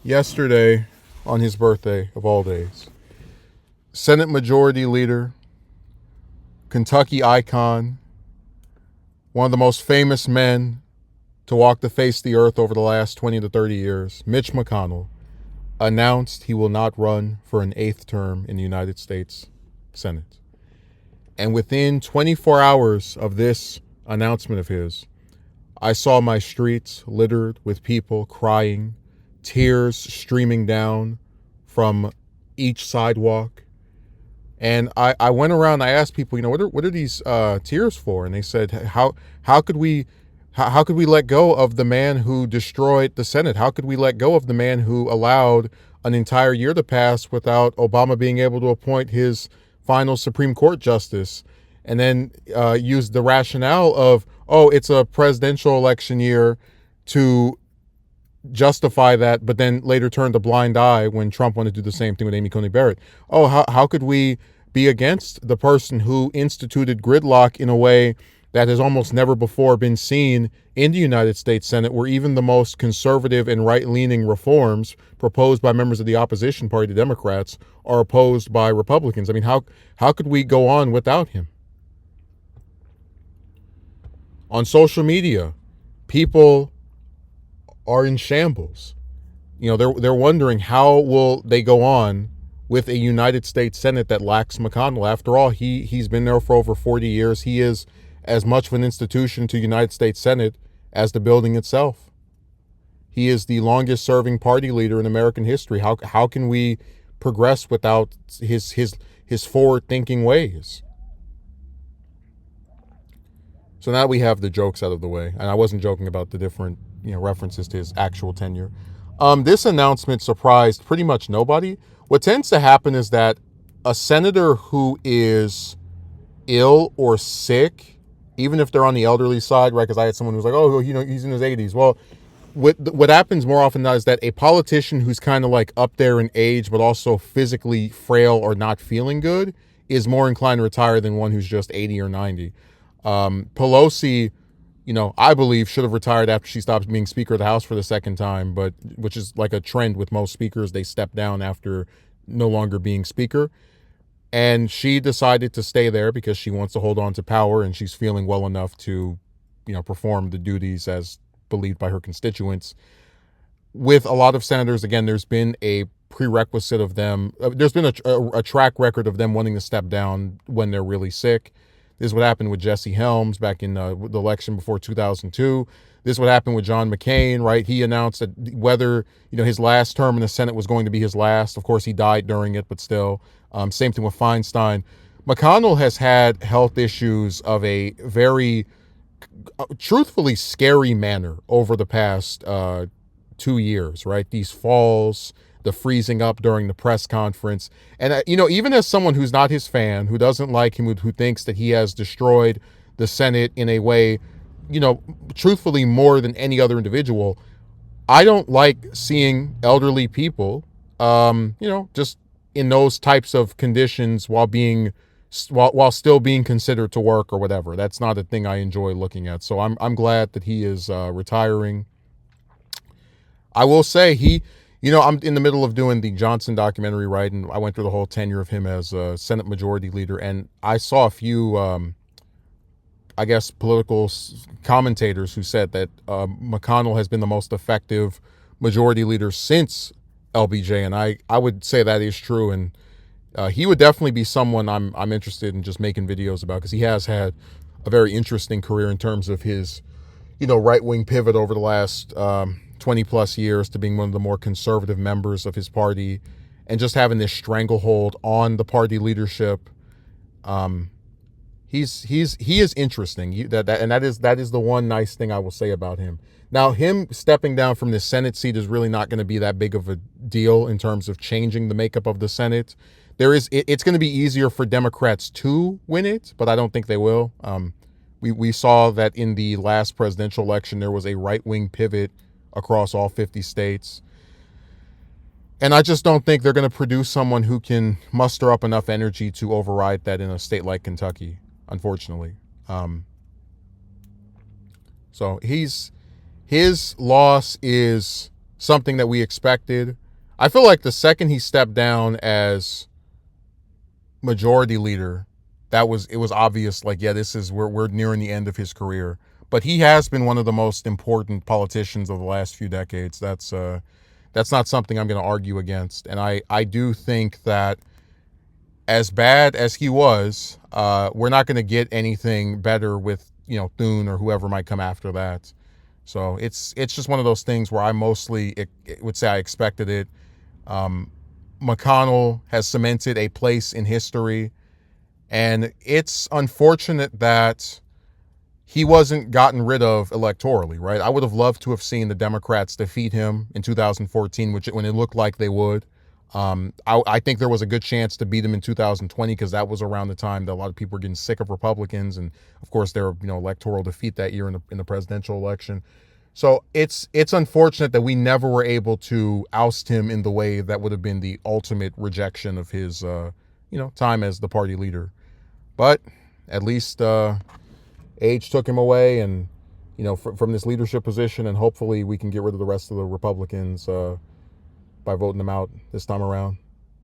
Yesterday, on his birthday of all days, Senate Majority Leader, Kentucky icon, one of the most famous men to walk the face of the earth over the last 20 to 30 years, Mitch McConnell, announced he will not run for an 8th term in the United States Senate. And within 24 hours of this announcement of his, I saw my streets littered with people crying, tears streaming down from each sidewalk. And I went around, I asked people, what are these tears for? And they said, how could we let go of the man who destroyed the Senate? How could we let go of the man who allowed an entire year to pass without Obama being able to appoint his final Supreme Court justice? And then use the rationale of, it's a presidential election year to justify that, but then later turned a blind eye when Trump wanted to do the same thing with Amy Coney Barrett. How could we be against the person who instituted gridlock in a way that has almost never before been seen in the United States Senate, where even the most conservative and right-leaning reforms proposed by members of the opposition party, the Democrats, are opposed by Republicans? I mean, how could we go on without him? On social media, people are in shambles. They're wondering, how will they go on with a United States Senate that lacks McConnell? After all, he's been there for over 40 years. He is as much of an institution to the United States Senate as the building itself. He is the longest serving party leader in American history. How can we progress without his forward thinking ways? So now we have the jokes out of the way, and I wasn't joking about the different references to his actual tenure. This announcement surprised pretty much nobody. What tends to happen is that a senator who is ill or sick, even if they're on the elderly side, right? Because I had someone who was like, he's in his 80s. Well, what happens more often than not is that a politician who's kind of like up there in age, but also physically frail or not feeling good, is more inclined to retire than one who's just 80 or 90. Pelosi, I believe should have retired after she stopped being Speaker of the House for the second time, but which is like a trend with most speakers. They step down after no longer being Speaker. And she decided to stay there because she wants to hold on to power, and she's feeling well enough to, perform the duties as believed by her constituents. With a lot of senators, again, there's been a prerequisite of them. There's been a track record of them wanting to step down when they're really sick. This is what happened with Jesse Helms back in the election before 2002. This is what happened with John McCain, right? He announced that whether, his last term in the Senate was going to be his last. Of course, he died during it, but still. Same thing with Feinstein. McConnell has had health issues of a very, truthfully, scary manner over the past 2 years, right? These falls, the freezing up during the press conference. And, even as someone who's not his fan, who doesn't like him, who thinks that he has destroyed the Senate in a way, truthfully more than any other individual, I don't like seeing elderly people, just in those types of conditions while still being considered to work or whatever. That's not a thing I enjoy looking at. So I'm glad that he is retiring. I will say I'm in the middle of doing the Johnson documentary, right? And I went through the whole tenure of him as a Senate Majority Leader. And I saw a few, political commentators who said that McConnell has been the most effective Majority Leader since LBJ. And I would say that is true. And he would definitely be someone I'm interested in just making videos about, because he has had a very interesting career in terms of his, right-wing pivot over the last 20 plus years to being one of the more conservative members of his party, and just having this stranglehold on the party leadership. He is interesting. That is the one nice thing I will say about him. Now, him stepping down from the Senate seat is really not going to be that big of a deal in terms of changing the makeup of the Senate. It's going to be easier for Democrats to win it, but I don't think they will. We saw that in the last presidential election, there was a right-wing pivot across all 50 states. And I just don't think they're going to produce someone who can muster up enough energy to override that in a state like Kentucky, unfortunately. So his loss is something that we expected. I feel like the second he stepped down as majority leader, it was obvious, like, yeah, this is we're nearing the end of his career. But he has been one of the most important politicians of the last few decades. That's not something I'm going to argue against. And I do think that as bad as he was, we're not going to get anything better with, Thune or whoever might come after that. So it's just one of those things where I mostly would say I expected it. McConnell has cemented a place in history, and it's unfortunate that he wasn't gotten rid of electorally, right? I would have loved to have seen the Democrats defeat him in 2014, when it looked like they would. I think there was a good chance to beat him in 2020 because that was around the time that a lot of people were getting sick of Republicans, and of course there were electoral defeat that year in the presidential election. So it's unfortunate that we never were able to oust him in the way that would have been the ultimate rejection of his time as the party leader. But at least age took him away, and from this leadership position, and hopefully we can get rid of the rest of the Republicans by voting them out this time around.